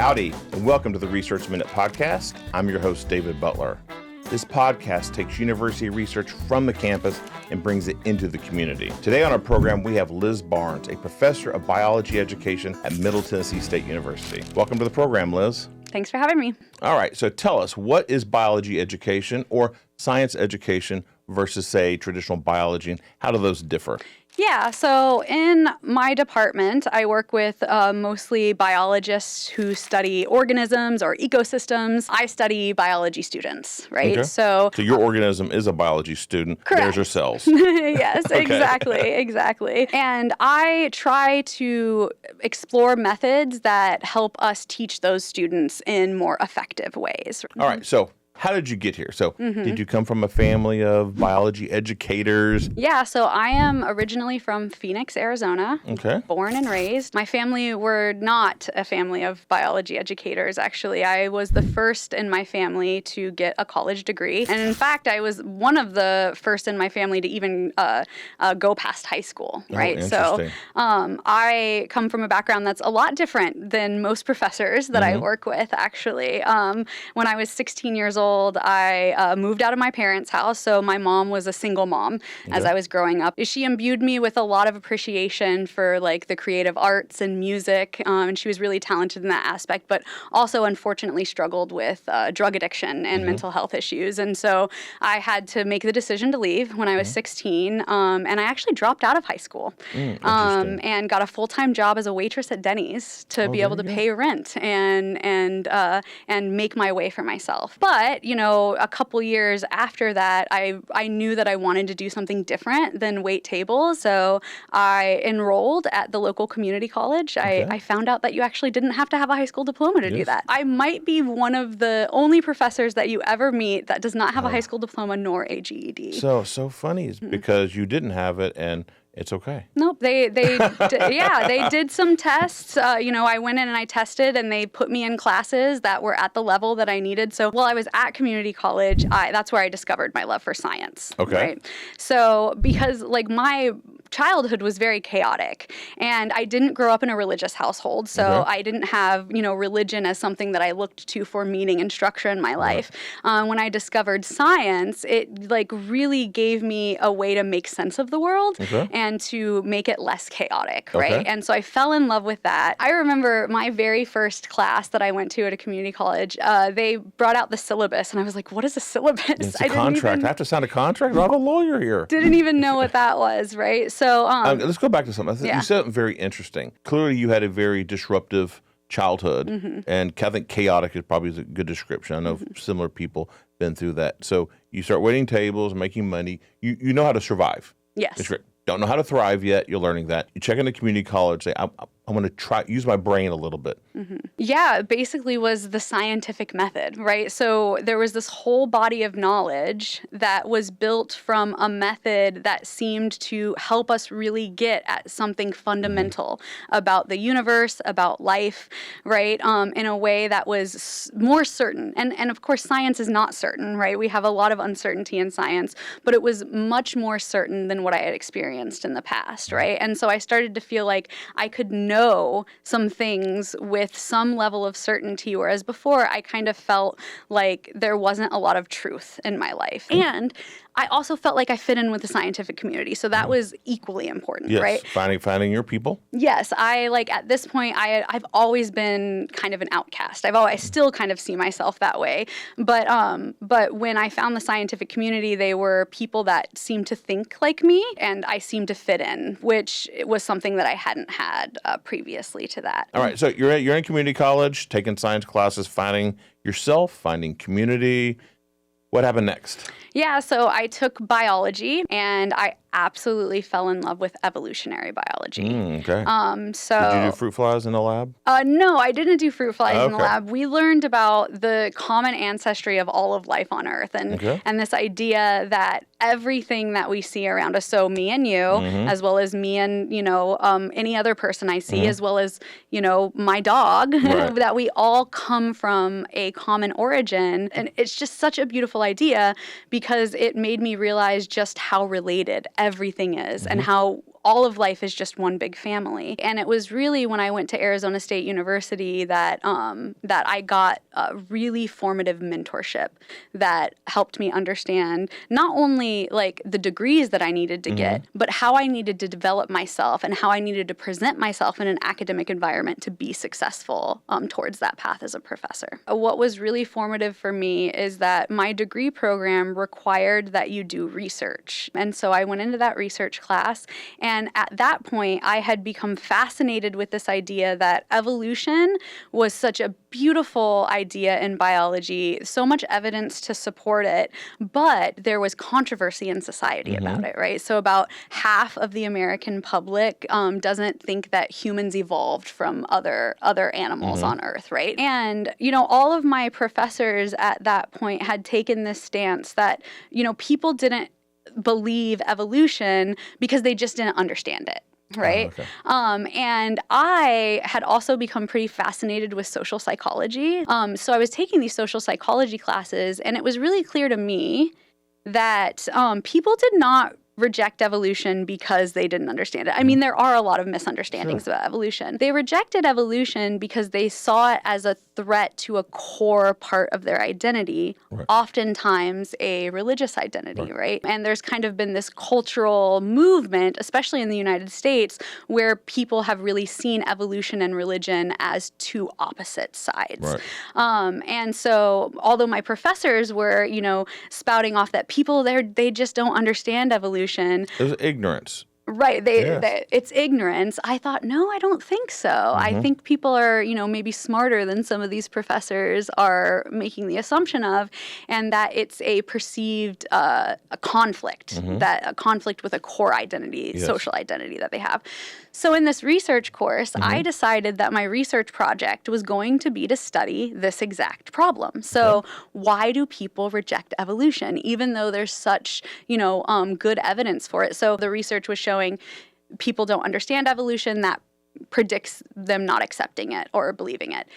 Howdy, and welcome to the Research Minute Podcast. I'm your host, David Butler. This podcast takes university research from the campus and brings it into the community. Today on our program, we have Liz Barnes, a professor of biology education at Middle Tennessee State University. Welcome to the program, Liz. Thanks for having me. All right, so tell us, what is biology education or science education versus, say, traditional biology, and how do those differ? Yeah, so in my department, I work with mostly biologists who study organisms or ecosystems. I study biology students, right? Okay. So your organism is a biology student. Correct. There's your cells. Yes, Okay. exactly. And I try to explore methods that help us teach those students in more effective ways. All right, so how did you get here? So did you come from a family of biology educators? Yeah, so I am originally from Phoenix, Arizona. Okay. Born and raised. My family were not a family of biology educators, actually. I was the first in my family to get a college degree. And in fact, I was one of the first in my family to even go past high school, right? Interesting. So I come from a background that's a lot different than most professors that I work with, actually. When I was 16 years old, I moved out of my parents' house. So my mom was a single mom as I was growing up. She imbued me with a lot of appreciation for like the creative arts and music. And she was really talented in that aspect, but also unfortunately struggled with drug addiction and mental health issues. And so I had to make the decision to leave when I was 16. And I actually dropped out of high school and got a full-time job as a waitress at Denny's to be able to pay rent and make my way for myself. But you know, a couple years after that, I knew that I wanted to do something different than wait tables. So I enrolled at the local community college. I found out that you actually didn't have to have a high school diploma to do that. I might be one of the only professors that you ever meet that does not have a high school diploma nor a GED. So funny is because you didn't have it and it's okay. Nope. They did some tests. I went in and I tested, and they put me in classes that were at the level that I needed. So while I was at community college, that's where I discovered my love for science. Okay. Right? So because like my childhood was very chaotic, and I didn't grow up in a religious household, so I didn't have, religion as something that I looked to for meaning and structure in my life. When I discovered science, it like really gave me a way to make sense of the world and to make it less chaotic, right? And so I fell in love with that. I remember my very first class that I went to at a community college, they brought out the syllabus, and I was like, what is a syllabus? It's a contract. I have to sign a contract? I'm a lawyer here. Didn't even know what that was, right? So let's go back to something. You said something very interesting. Clearly, you had a very disruptive childhood, and I think chaotic is probably a good description. I know similar people been through that. So you start waiting tables, making money. You know how to survive. Yes. It's great. Don't know how to thrive yet. You're learning that. You check into community college. Say, I'm going to try use my brain a little bit. Yeah, it basically was the scientific method, right? So there was this whole body of knowledge that was built from a method that seemed to help us really get at something fundamental about the universe, about life, right? In a way that was more certain. And of course, science is not certain, right? We have a lot of uncertainty in science, but it was much more certain than what I had experienced in the past, right? And so I started to feel like I could know some things with some level of certainty, whereas before I kind of felt like there wasn't a lot of truth in my life. And I also felt like I fit in with the scientific community, so that was equally important, right? Finding your people. Yes, at this point, I've always been kind of an outcast. I still kind of see myself that way, but when I found the scientific community, they were people that seemed to think like me, and I seemed to fit in, which was something that I hadn't had previously to that. All right, so you're in community college, taking science classes, finding yourself, finding community. What happened next? Yeah, so I took biology, and I absolutely fell in love with evolutionary biology. Okay. So did you do fruit flies in the lab? No, I didn't do fruit flies in the lab. We learned about the common ancestry of all of life on Earth, and this idea that everything that we see around us, so me and you, as well as me and any other person I see, as well as my dog, that we all come from a common origin, and it's just such a beautiful idea because it made me realize just how related everything is and how all of life is just one big family. And it was really when I went to Arizona State University that I got a really formative mentorship that helped me understand not only like the degrees that I needed to get, but how I needed to develop myself and how I needed to present myself in an academic environment to be successful towards that path as a professor. What was really formative for me is that my degree program required that you do research. And so I went into that research class, and at that point, I had become fascinated with this idea that evolution was such a beautiful idea in biology, so much evidence to support it, but there was controversy in society about it, right? So about half of the American public doesn't think that humans evolved from other animals on Earth, right? And, all of my professors at that point had taken this stance that, people didn't believe evolution because they just didn't understand it. Right. Oh, okay. And I had also become pretty fascinated with social psychology. So I was taking these social psychology classes, and it was really clear to me that people did not reject evolution because they didn't understand it. I mean, there are a lot of misunderstandings about evolution. They rejected evolution because they saw it as a threat to a core part of their identity, oftentimes a religious identity, right? And there's kind of been this cultural movement, especially in the United States, where people have really seen evolution and religion as two opposite sides. And so although my professors were, spouting off that people there, they just don't understand evolution. There's ignorance. Right. It's ignorance. I thought, no, I don't think so. I think people are, maybe smarter than some of these professors are making the assumption of, and that it's a perceived a conflict, that a conflict with a core identity, social identity that they have. So in this research course, I decided that my research project was going to be to study this exact problem. So why do people reject evolution, even though there's such, good evidence for it? So the research was showing people don't understand evolution. That predicts them not accepting it or believing it.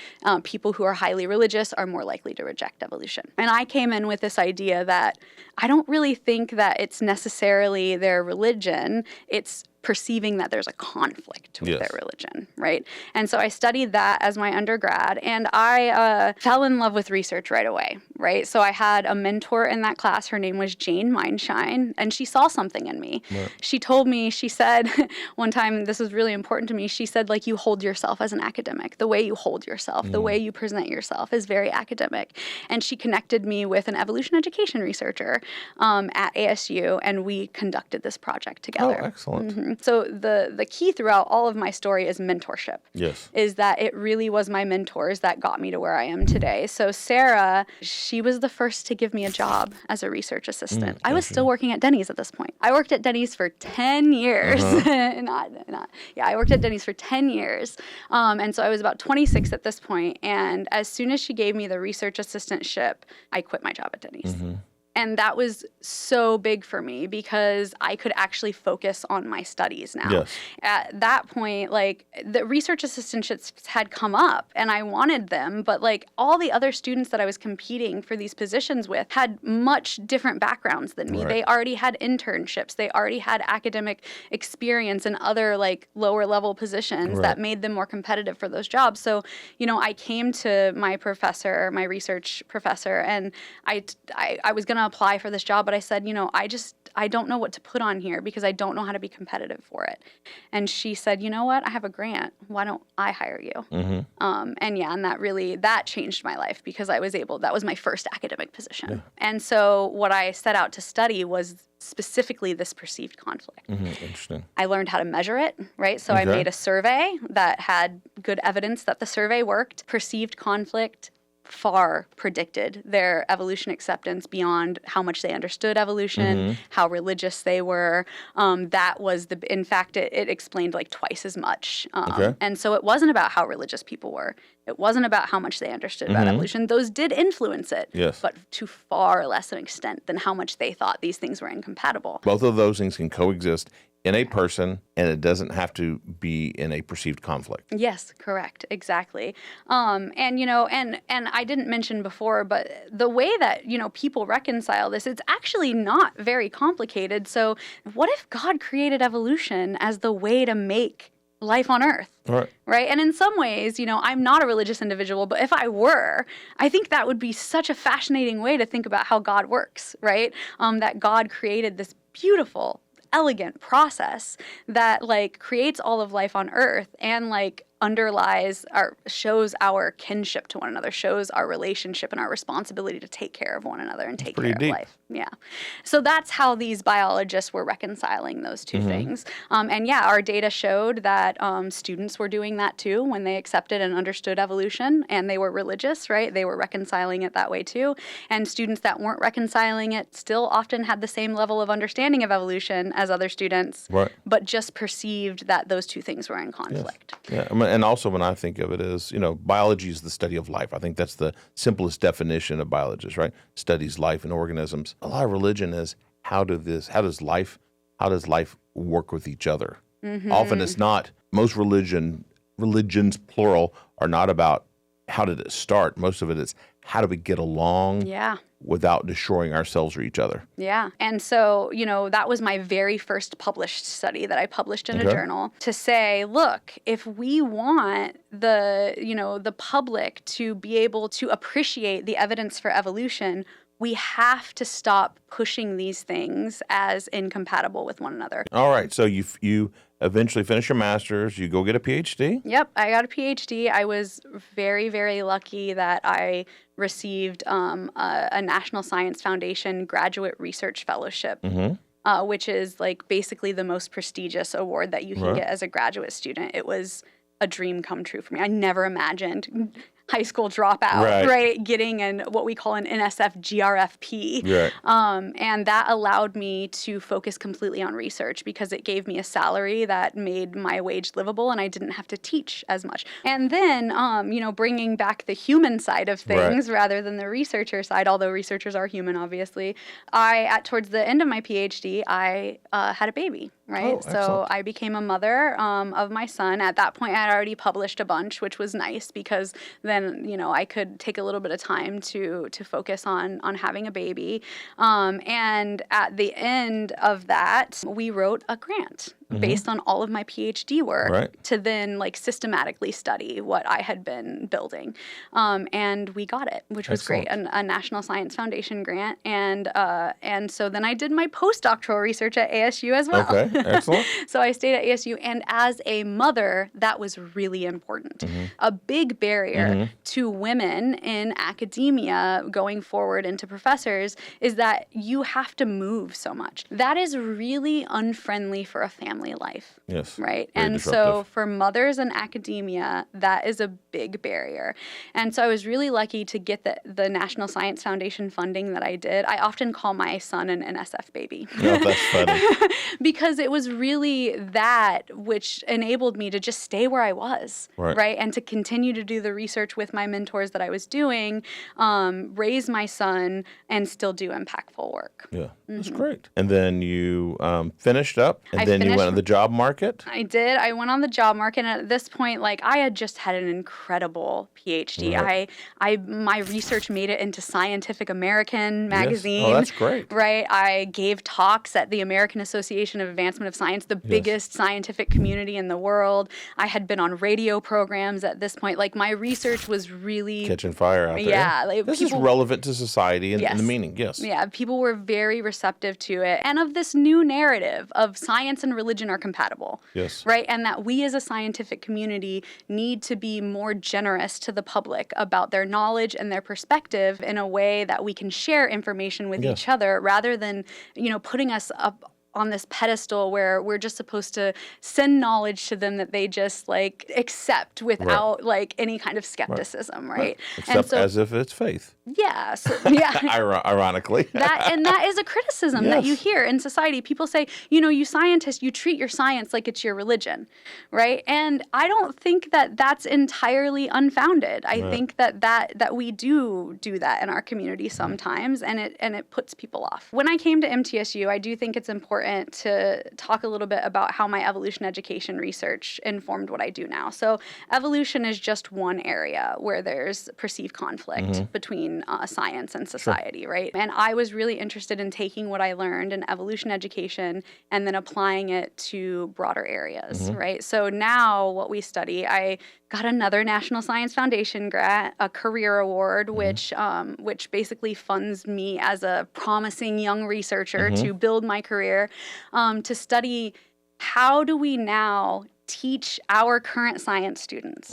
People who are highly religious are more likely to reject evolution. And I came in with this idea that I don't really think that it's necessarily their religion. It's perceiving that there's a conflict with their religion, right? And so I studied that as my undergrad, and I fell in love with research right away, right? So I had a mentor in that class. Her name was Jane Mindshine, and she saw something in me. She told me, she said one time, this was really important to me, she said, like, you hold yourself as an academic. The way you hold yourself, the way you present yourself is very academic. And she connected me with an evolution education researcher at ASU, and we conducted this project together. Oh, excellent. So the key throughout all of my story is mentorship. Is that it really was my mentors that got me to where I am today. So Sarah, she was the first to give me a job as a research assistant. I was still working at Denny's at this point. I worked at Denny's for 10 years. I worked at Denny's for 10 years. And so I was about 26 at this point. And as soon as she gave me the research assistantship, I quit my job at Denny's. And that was so big for me because I could actually focus on my studies now. At that point, like, the research assistantships had come up and I wanted them, but like all the other students that I was competing for these positions with had much different backgrounds than me. They already had internships. They already had academic experience in other like lower level positions that made them more competitive for those jobs. So, I came to my professor, my research professor, and I was going to apply for this job, but I said, I don't know what to put on here because I don't know how to be competitive for it. And she said, you know what? I have a grant. Why don't I hire you? And that changed my life because that was my first academic position. And so what I set out to study was specifically this perceived conflict. Interesting. I learned how to measure it, right? So I made a survey that had good evidence that the survey worked. Perceived conflict far predicted their evolution acceptance beyond how much they understood evolution, how religious they were. In fact, it explained like twice as much. And so it wasn't about how religious people were. It wasn't about how much they understood about evolution. Those did influence it, but to far less an extent than how much they thought these things were incompatible. Both of those things can coexist in a person, and it doesn't have to be in a perceived conflict. Yes, correct. Exactly. And I didn't mention before, but the way that, people reconcile this, it's actually not very complicated. So what if God created evolution as the way to make life on Earth? Right. And in some ways, I'm not a religious individual, but if I were, I think that would be such a fascinating way to think about how God works, right? That God created this beautiful, elegant process that creates all of life on Earth and shows our kinship to one another, shows our relationship and our responsibility to take care of one another and take care of life. Yeah. So that's how these biologists were reconciling those two things. Our data showed that students were doing that too when they accepted and understood evolution, and they were religious, right? They were reconciling it that way too. And students that weren't reconciling it still often had the same level of understanding of evolution as other students, but just perceived that those two things were in conflict. Yes. Yeah. And also when I think of it as, biology is the study of life. I think that's the simplest definition of biologists, right? Studies life and organisms. A lot of religion is how does life work with each other? Often it's not. Most religions plural are not about how did it start. Most of it is how do we get along without destroying ourselves or each other. Yeah. And so, that was my very first published study that I published in a journal to say, look, if we want the public to be able to appreciate the evidence for evolution, we have to stop pushing these things as incompatible with one another. All right. So you eventually finish your master's. You go get a PhD? Yep. I got a PhD. I was very, very lucky that I received a National Science Foundation Graduate Research Fellowship, which is basically the most prestigious award that you can get as a graduate student. It was a dream come true for me. I never imagined high school dropout, right? Getting what we call an NSF GRFP. And that allowed me to focus completely on research because it gave me a salary that made my wage livable and I didn't have to teach as much. And then, bringing back the human side of things rather than the researcher side, although researchers are human, obviously, towards the end of my PhD, I had a baby. Right. Oh, so I became a mother of my son. At that point, I had already published a bunch, which was nice because then, I could take a little bit of time to focus on having a baby. And at the end of that, we wrote a grant based on all of my PhD work to then systematically study what I had been building. And we got it, which was great, a National Science Foundation grant. And so then I did my postdoctoral research at ASU as well. Okay, excellent. So I stayed at ASU, and as a mother, that was really important. A big barrier to women in academia going forward into professors is that you have to move so much. That is really unfriendly for a family life. Yes. Right. And disruptive. So for mothers in academia, that is a big barrier. And so I was really lucky to get the National Science Foundation funding that I did. I often call my son an NSF baby. Oh, that's funny. Because it was really that which enabled me to just stay where I was. Right. And to continue to do the research with my mentors that I was doing, raise my son, and still do impactful work. Yeah, that's great. And then you finished up, and then you went on the job market? I did. I went on the job market, and at this point, I had just had an incredible PhD. My research made it into Scientific American magazine. Yes. Oh, that's great. Right. I gave talks at the American Association of Advancement of Science, the biggest scientific community in the world. I had been on radio programs at this point. My research was really catching fire out there. Yeah. This is relevant to society and the meaning. Yes. Yeah. People were very receptive to it. And of this new narrative of science and religion are compatible. Yes. Right? And that we as a scientific community need to be more generous to the public about their knowledge and their perspective in a way that we can share information with each other rather than, putting us up on this pedestal where we're just supposed to send knowledge to them that they just accept without any kind of skepticism, right? Except as if it's faith. Yeah. So, yeah. Ironically. that is a criticism that you hear in society. People say, you scientists, you treat your science like it's your religion, right? And I don't think that that's entirely unfounded. I think that we do that in our community sometimes, and it puts people off. When I came to MTSU, I do think it's important important to talk a little bit about how my evolution education research informed what I do now. So evolution is just one area where there's perceived conflict between science and society, right? And I was really interested in taking what I learned in evolution education and then applying it to broader areas, right? So now what we study, I got another National Science Foundation grant, a career award, which basically funds me as a promising young researcher to build my career, to study how do we now teach our current science students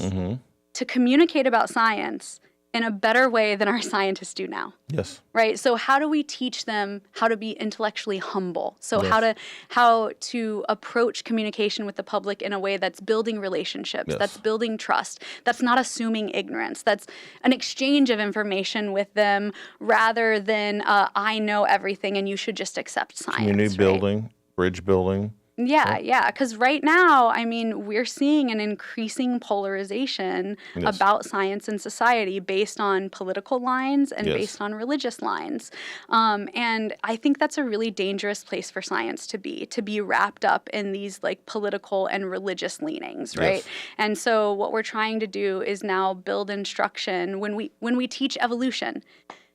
to communicate about science in a better way than our scientists do now. Yes. Right? So how do we teach them how to be intellectually humble? So how to approach communication with the public in a way that's building relationships, that's building trust, that's not assuming ignorance, that's an exchange of information with them rather than I know everything and you should just accept science. Community building, bridge building. Yeah. Because right now, I mean, we're seeing an increasing polarization about science and society based on political lines and based on religious lines. And I think that's a really dangerous place for science to be wrapped up in these like political and religious leanings, right? And so what we're trying to do is now build instruction when we teach evolution.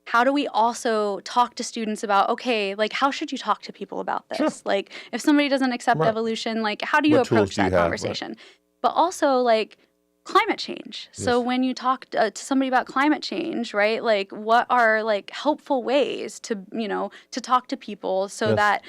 How do we also talk to students about, okay, like how should you talk to people about this? Like if somebody doesn't accept evolution, like how do you approach that conversation? But also like climate change. So when you talk to somebody about climate change, right, like what are like helpful ways to, to talk to people so that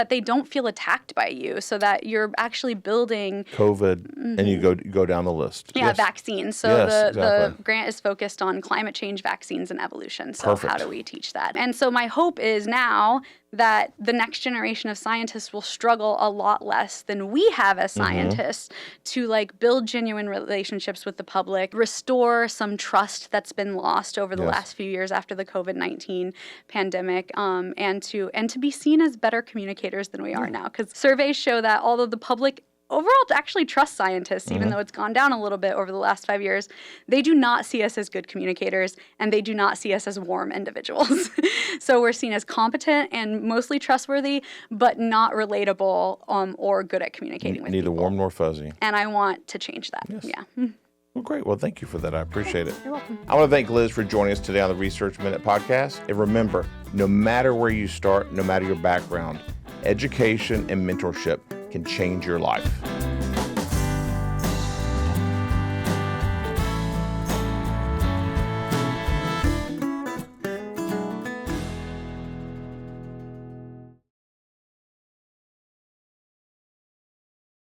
they don't feel attacked by you, so that you're actually building COVID and you go down the list. Vaccines. So the grant is focused on climate change, vaccines, and evolution. So how do we teach that? And so my hope is now that the next generation of scientists will struggle a lot less than we have as scientists to like build genuine relationships with the public, restore some trust that's been lost over the last few years after the COVID-19 pandemic, and to be seen as better communicators than we are now. Because surveys show that although the public overall actually trust scientists, even though it's gone down a little bit over the last 5 years, they do not see us as good communicators and they do not see us as warm individuals. So we're seen as competent and mostly trustworthy, but not relatable or good at communicating with people. Neither warm nor fuzzy. And I want to change that. Well, great. Well, thank you for that. I appreciate it. You're welcome. I want to thank Liz for joining us today on the Research Minute podcast. And remember, no matter where you start, no matter your background, education and mentorship can change your life.